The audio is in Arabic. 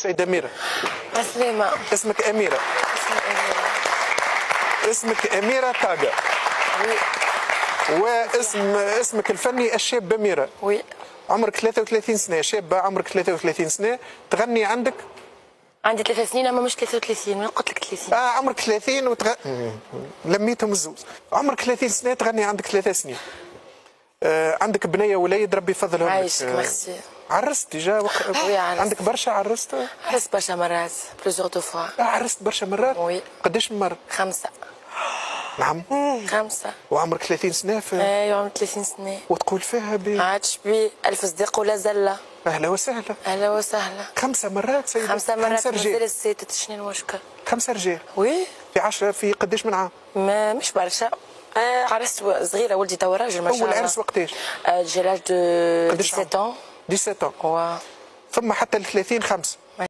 السيدة أميرة. عسلامة. اسمك أميرة. اسمي أميرة. اسمك أميرة طاقة. وي. اسمك الفني الشاب أميرة. وي. عمرك 33 سنة، شابة عمرك 33 سنة، تغني عندك؟ عندي 3 سنين أما مش 33، من قلت لك 30. عمرك 30 لميتهم الزوز. عمرك 30 سنة تغني عندك 3 سنين. عندك بنية وليد ربي يفضلهم لك. عايشك ميرسي. عرست ديجا وي عرست. عندك برشا عرست؟ عرست برشا مرات بلوزيغ دو فوا. عرست برشا مرات؟ وي. قداش من مرة؟ 5. نعم. 5. وعمرك 30 سنة ايوا عمري 30 سنة. وتقول فيها عادش بي ألف صديق ولا زلة. أهلا وسهلا. أهلا وسهلا. 5 مرات سيدي. 5 مرات. 5 رجال. مازال ساتت شنو المشكل؟ 5 رجال. وي. في 10 في قداش من عام؟ ما مش برشا. عرست صغيرة، ولدي توا راجل ما شاء الله. أول عرس وقتاش؟ جي لاج دو 17 ans. 17 ans. و ثم حتى ال 30 5.